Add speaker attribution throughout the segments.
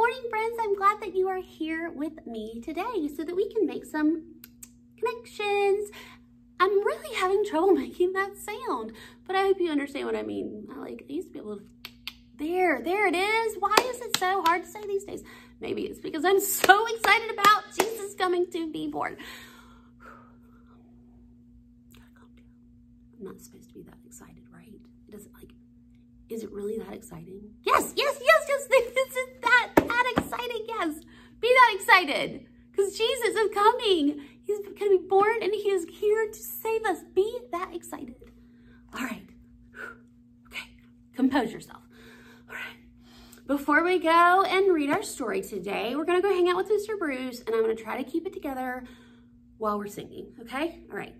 Speaker 1: morning, friends. I'm glad that you are here with me today so that we can make some connections. I'm really having trouble making that sound, but I hope you understand what I mean. I used to be able to, there it is. Why is it so hard to say these days? Maybe it's because I'm so excited about Jesus coming to be born. Gotta calm down. I'm not supposed to be that excited, right? It doesn't is it really that exciting? Yes, this is that exciting, yes. Be that excited, because Jesus is coming. He's gonna be born and he is here to save us. Be that excited. All right, okay, compose yourself. All right, before we go and read our story today, we're gonna go hang out with Mr. Bruce, and I'm gonna try to keep it together while we're singing, okay? All right,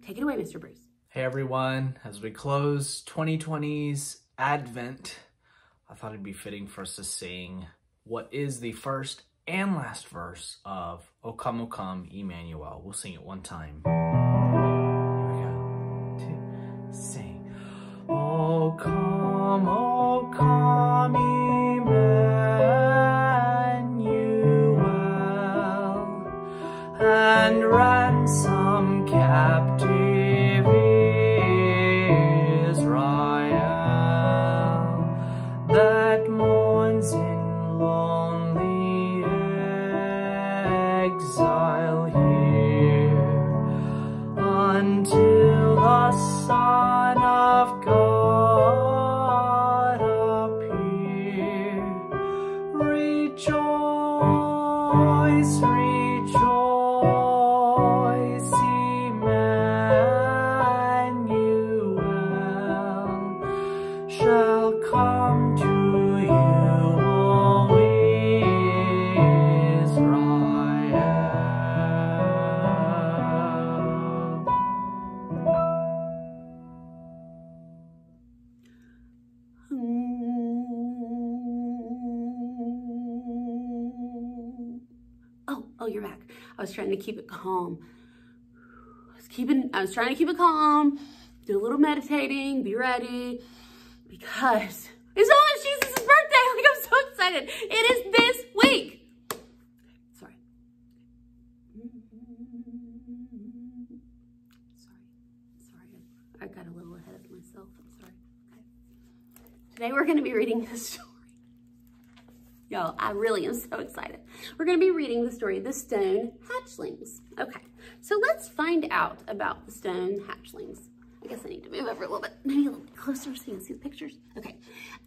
Speaker 1: take it away, Mr. Bruce.
Speaker 2: Hey everyone, as we close 2020's Advent, I thought it'd be fitting for us to sing what is the first and last verse of O Come, Emmanuel. We'll sing it one time. Here we go. Two, sing. O come, Emmanuel, and ransom captive that mourns in lonely exile here, until the Son of God appear. Rejoice, rejoice, Emmanuel shall come to you, O Israel.
Speaker 1: Oh, you're back. I was trying to keep it calm. I was trying to keep it calm, do a little meditating, be ready, because it's almost Jesus' birthday. I'm so excited. It is this week. Sorry. I got a little ahead of myself. I'm sorry. Okay. Today we're going to be reading this story. Y'all, I really am so excited. We're going to be reading the story of the Stone Hatchlings. Okay, so let's find out about the Stone Hatchlings. I guess I need to move over a little bit, maybe a little bit closer so you can see the pictures. Okay,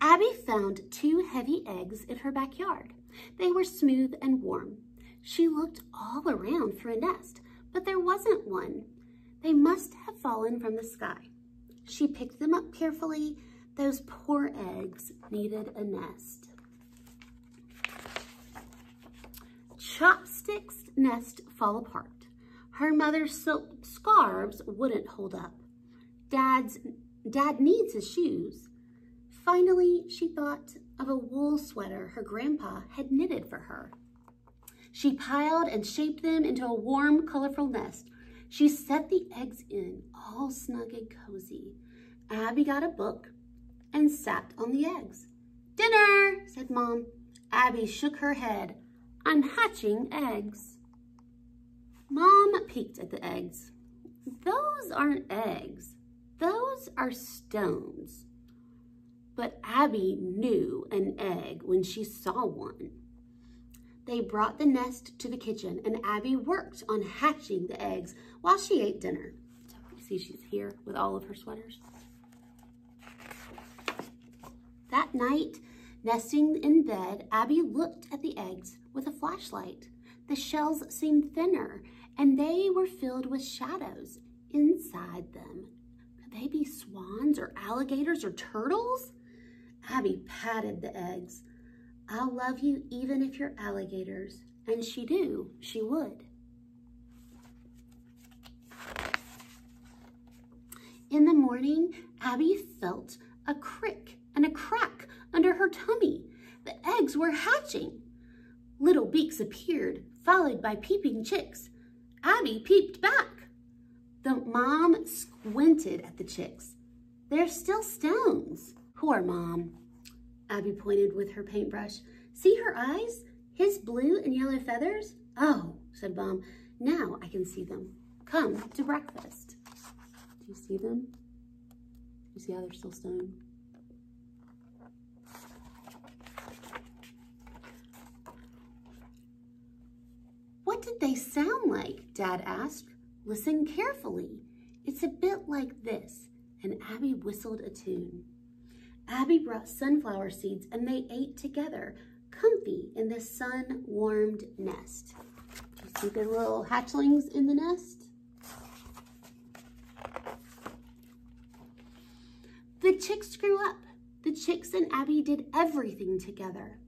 Speaker 1: Abby found 2 heavy eggs in her backyard. They were smooth and warm. She looked all around for a nest, but there wasn't one. They must have fallen from the sky. She picked them up carefully. Those poor eggs needed a nest. Chopstick's nest fell apart. Her mother's silk scarves wouldn't hold up. Dad needs his shoes. Finally, she thought of a wool sweater her grandpa had knitted for her. She piled and shaped them into a warm, colorful nest. She set the eggs in, all snug and cozy. Abby got a book and sat on the eggs. "Dinner," said Mom. Abby shook her head. "I'm hatching eggs." Mom peeked at the eggs. "Those aren't eggs. Those are stones." But Abby knew an egg when she saw one. They brought the nest to the kitchen, and Abby worked on hatching the eggs while she ate dinner. So you see she's here with all of her sweaters. That night, nesting in bed, Abby looked at the eggs with a flashlight. The shells seemed thinner, and they were filled with shadows inside them. Could they be swans or alligators or turtles? Abby patted the eggs. "I'll love you even if you're alligators." And she would. In the morning, Abby felt a crick and a crack under her tummy. The eggs were hatching. Little beaks appeared, followed by peeping chicks. Abby peeped back. The mom squinted at the chicks. "They're still stones." "Poor Mom." Abby pointed with her paintbrush. "See her eyes? His blue and yellow feathers? Oh, said Mom, now I can see them. Come to breakfast. Do you see them? Do you see how they're still stone? What did they sound like? Dad asked. Listen carefully. It's a bit like this. And Abby whistled a tune. Abby brought sunflower seeds and they ate together, comfy in the sun-warmed nest. Do you see the little hatchlings in the nest? The chicks grew up. The chicks and Abby did everything together.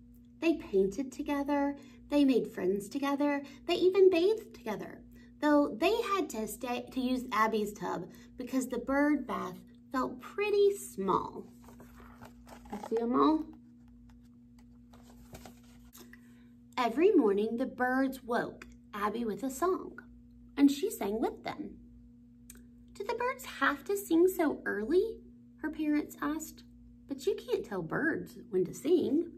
Speaker 1: They painted together. They made friends together. They even bathed together, though they had to use Abby's tub because the bird bath felt pretty small. You see them all? Every morning, the birds woke Abby with a song, and she sang with them. Do the birds have to sing so early? Her parents asked. But you can't tell birds when to sing.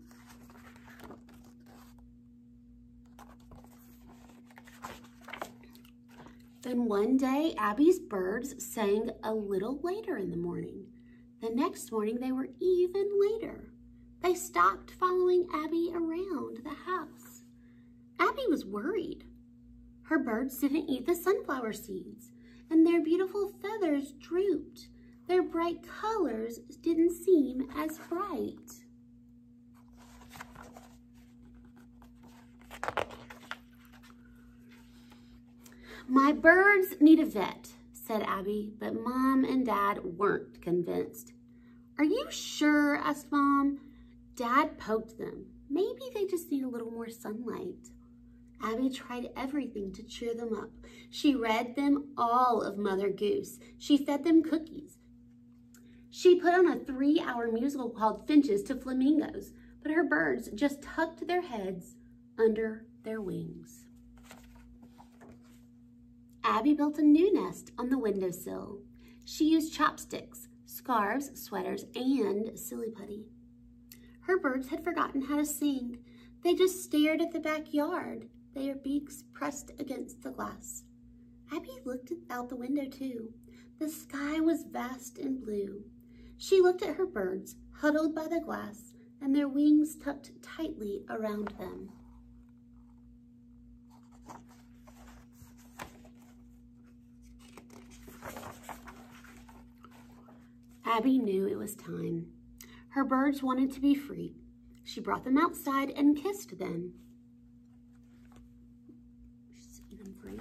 Speaker 1: Then one day, Abby's birds sang a little later in the morning. The next morning, they were even later. They stopped following Abby around the house. Abby was worried. Her birds didn't eat the sunflower seeds, and their beautiful feathers drooped. Their bright colors didn't seem as bright. My birds need a vet, said Abby, but Mom and Dad weren't convinced. Are you sure? Asked Mom. Dad poked them. Maybe they just need a little more sunlight. Abby tried everything to cheer them up. She read them all of Mother Goose. She fed them cookies. She put on a 3-hour musical called Finches to Flamingos, but her birds just tucked their heads under their wings. Abby built a new nest on the windowsill. She used chopsticks, scarves, sweaters, and silly putty. Her birds had forgotten how to sing. They just stared at the backyard, their beaks pressed against the glass. Abby looked out the window too. The sky was vast and blue. She looked at her birds, huddled by the glass, and their wings tucked tightly around them. Abby knew it was time. Her birds wanted to be free. She brought them outside and kissed them. See them free.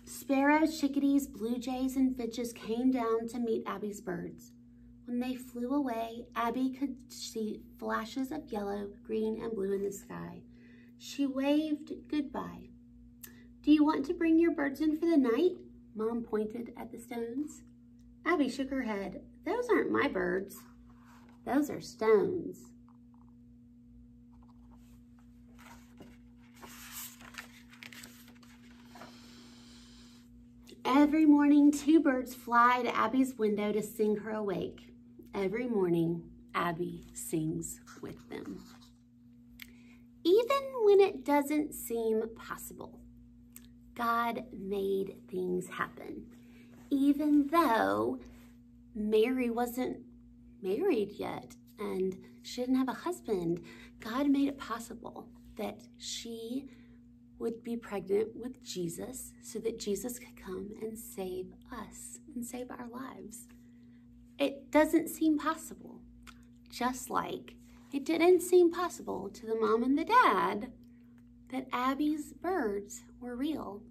Speaker 1: Sparrows, chickadees, blue jays, and finches came down to meet Abby's birds. When they flew away, Abby could see flashes of yellow, green, and blue in the sky. She waved goodbye. Do you want to bring your birds in for the night? Mom pointed at the stones. Abby shook her head. Those aren't my birds. Those are stones. Every morning, 2 birds fly to Abby's window to sing her awake. Every morning, Abby sings with them. Even when it doesn't seem possible, God made things happen. Even though Mary wasn't married yet and she didn't have a husband, God made it possible that she would be pregnant with Jesus so that Jesus could come and save us and save our lives. It doesn't seem possible, just like it didn't seem possible to the mom and the dad that Abby's birds were real.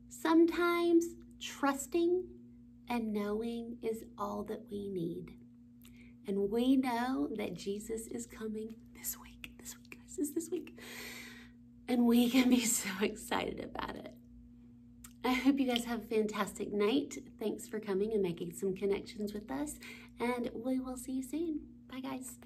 Speaker 1: Sometimes trusting and knowing is all that we need. And we know that Jesus is coming this week, guys, is this week. And we can be so excited about it. I hope you guys have a fantastic night. Thanks for coming and making some connections with us. And we will see you soon. Bye, guys.